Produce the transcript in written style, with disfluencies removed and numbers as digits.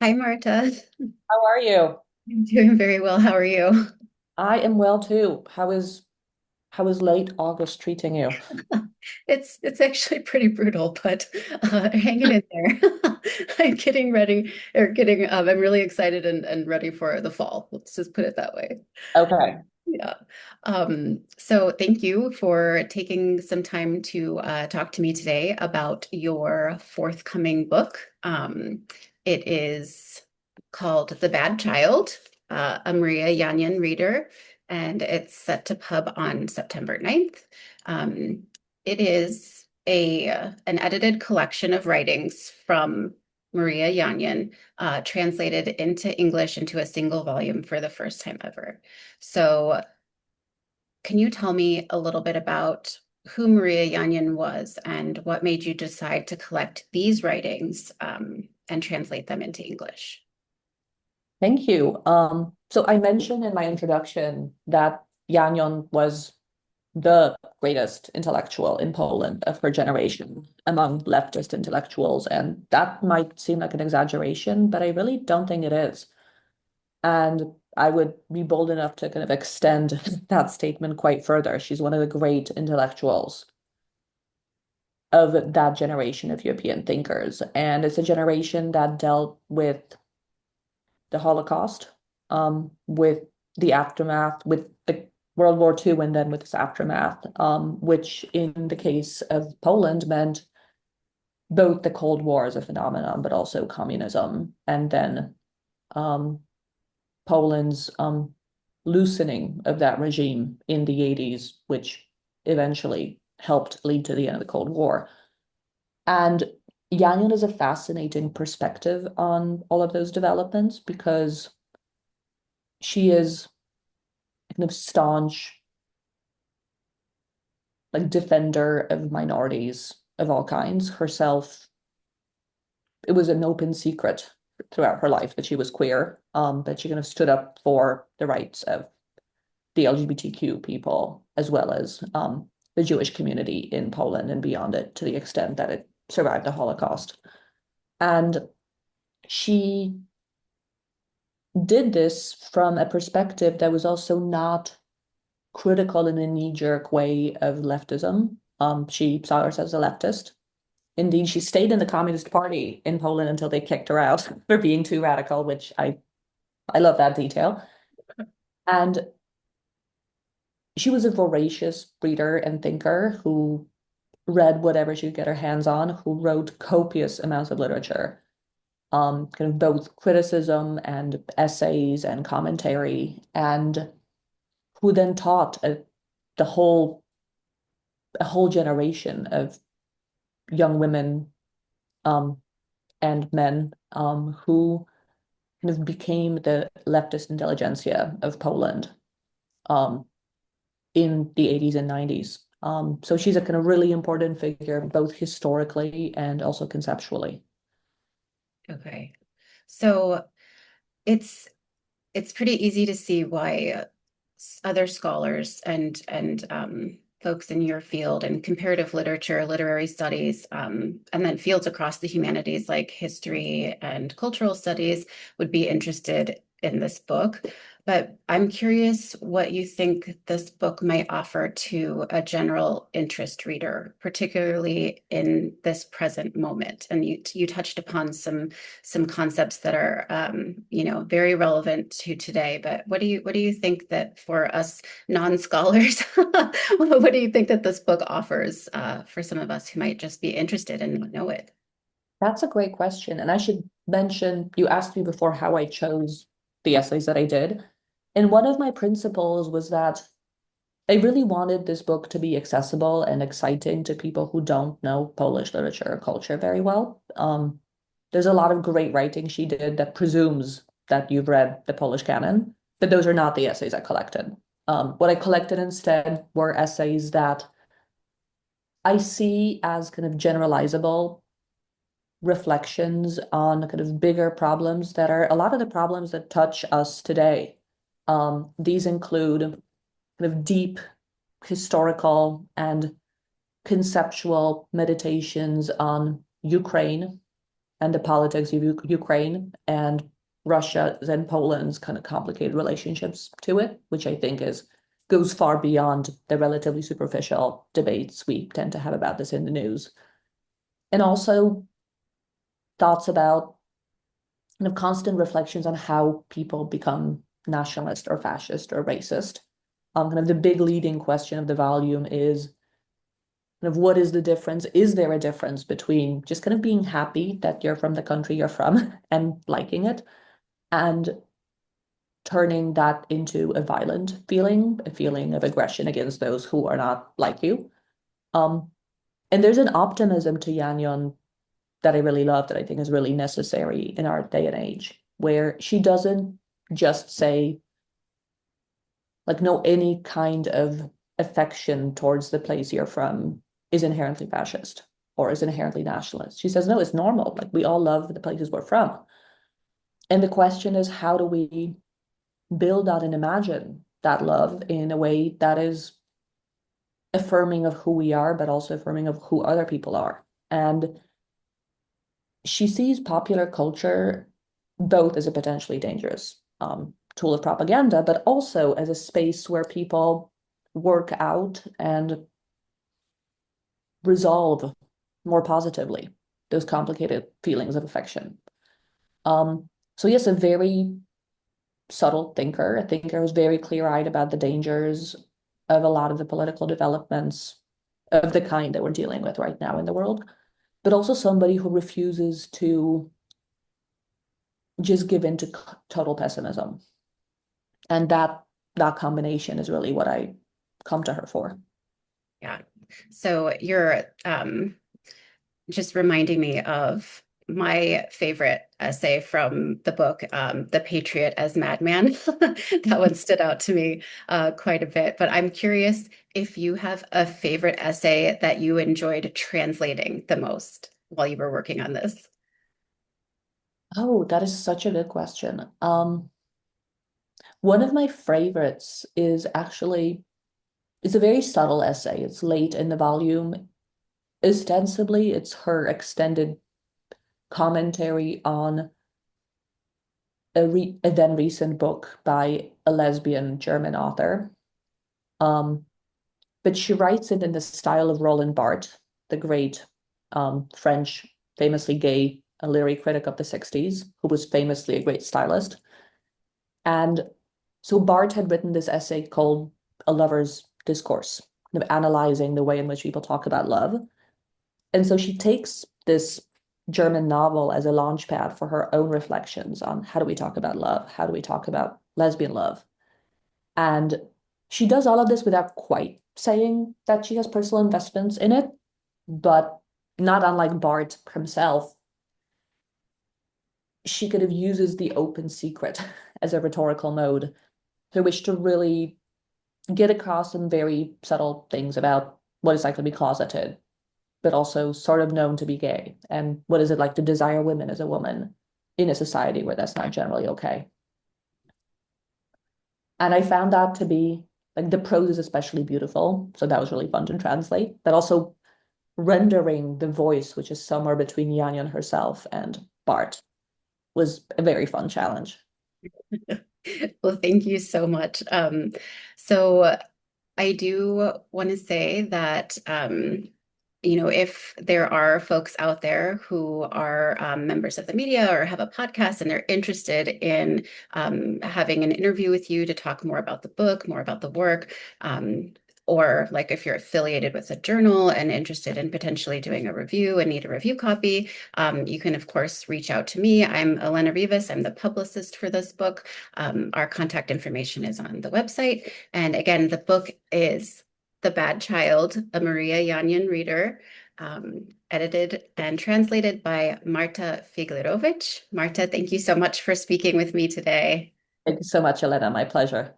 Hi, Marta. How are you? I'm doing very well. How are you? I am well too. How is late August treating you? It's actually pretty brutal, but hanging in there. I'm getting ready, or getting I'm really excited and ready for the fall. Let's just put it that way. Okay. Yeah. So thank you for taking some time to talk to me today about your forthcoming book. It is called The Bad Child, a Maria Janion Reader, and it's set to pub on September 9th. It is an edited collection of writings from Maria Janion, translated into English into a single volume for the first time ever. So, can you tell me a little bit about who Maria Janion was and what made you decide to collect these writings and translate them into English? Thank you. So I mentioned in my introduction that Janion was the greatest intellectual in Poland of her generation among leftist intellectuals, and that might seem like an exaggeration, but I really don't think it is. And I would be bold enough to kind of extend that statement quite further. She's one of the great intellectuals of that generation of European thinkers. And it's a generation that dealt with the Holocaust, with the aftermath, with the World War II, and then with its aftermath, which in the case of Poland meant both the Cold War as a phenomenon, but also communism, and then um, Poland's loosening of that regime in the 80s, which eventually helped lead to the end of the Cold War. And Yanyan is a fascinating perspective on all of those developments because she is kind of staunch, like defender of minorities of all kinds. Herself, it was an open secret throughout her life that she was queer, that she kind of stood up for the rights of the LGBTQ people as well as the Jewish community in Poland and beyond it to the extent that it survived the Holocaust. And she did this from a perspective that was also not critical in a knee-jerk way of leftism. She saw herself as a leftist. Indeed, she stayed in the Communist Party in Poland until they kicked her out for being too radical, which I love that detail. And she was a voracious reader and thinker who read whatever she could get her hands on, who wrote copious amounts of literature, kind of both criticism and essays and commentary, and who then taught the whole a whole generation of young women um, and men who kind of became the leftist intelligentsia of Poland um, in the 80s and 90s. So she's a kind of really important figure, both historically and also conceptually. Okay. So it's it's pretty easy to see why other scholars and folks in your field and comparative literature, literary studies, and then fields across the humanities like history and cultural studies would be interested in this book. But I'm curious what you think this book might offer to a general interest reader, particularly in this present moment. And you touched upon some concepts that are very relevant to today. But what do you think that for us non-scholars, what do you think that this book offers for some of us who might just be interested and not know it? That's a great question. And I should mention, you asked me before how I chose the essays that I did. And one of my principles was that I really wanted this book to be accessible and exciting to people who don't know Polish literature or culture very well. There's a lot of great writing she did that presumes that you've read the Polish canon, but those are not the essays I collected. What I collected instead were essays that I see as kind of generalizable reflections on kind of bigger problems that are a lot of the problems that touch us today. These include kind of deep historical and conceptual meditations on Ukraine, and the politics of Ukraine and Russia's and Poland's kind of complicated relationships to it, which I think is goes far beyond the relatively superficial debates we tend to have about this in the news. And also thoughts about kind of constant reflections on how people become nationalist or fascist or racist. Kind of the big leading question of the volume is kind of what is the difference? Is there a difference between just kind of being happy that you're from the country you're from and liking it, and turning that into a violent feeling, a feeling of aggression against those who are not like you? Um, and there's an optimism to Janion that I really love that I think is really necessary in our day and age, where she doesn't just say, like, no, any kind of affection towards the place you're from is inherently fascist or is inherently nationalist. She says, no, it's normal. Like, we all love the places we're from. And the question is, how do we build out and imagine that love in a way that is affirming of who we are, but also affirming of who other people are? And she sees popular culture both as a potentially dangerous tool of propaganda, but also as a space where people work out and resolve more positively those complicated feelings of affection. Um, so yes, a very subtle thinker, a thinker who's very clear-eyed about the dangers of a lot of the political developments of the kind that we're dealing with right now in the world, but also somebody who refuses to just give in to total pessimism. And that combination is really what I come to her for. Yeah. So you're just reminding me of my favorite essay from the book, The Patriot as Madman. That one stood out to me quite a bit. But I'm curious if you have a favorite essay that you enjoyed translating the most while you were working on this. Oh, that is such a good question. One of my favorites is actually, it's a very subtle essay. It's late in the volume. Ostensibly, it's her extended commentary on a then recent book by a lesbian German author. Um, but she writes it in the style of Roland Barthes, the great French, famously gay literary critic of the 60s, who was famously a great stylist. And so Barthes had written this essay called A Lover's Discourse, kind of analyzing the way in which people talk about love. And so she takes this German novel as a launchpad for her own reflections on how do we talk about love? How do we talk about lesbian love? And she does all of this without quite saying that she has personal investments in it, but not unlike Barthes himself, she kind of uses the open secret as a rhetorical mode through which to really get across some very subtle things about what it's like to be closeted, but also sort of known to be gay, and what is it like to desire women as a woman in a society where that's not generally okay. And I found that to be like the prose is especially beautiful, so that was really fun to translate, but also rendering the voice, which is somewhere between Janion herself and Bart, was a very fun challenge. Well, thank you so much. So I do want to say that if there are folks out there who are members of the media or have a podcast and they're interested in having an interview with you to talk more about the book, more about the work, or like if you're affiliated with a journal and interested in potentially doing a review and need a review copy, you can, of course, reach out to me. I'm Elena Rivas. I'm the publicist for this book. Our contact information is on the website. And again, the book is The Bad Child, a Maria Janion Reader, edited and translated by Marta Figlerowicz. Marta, thank you so much for speaking with me today. Thank you so much, Elena. My pleasure.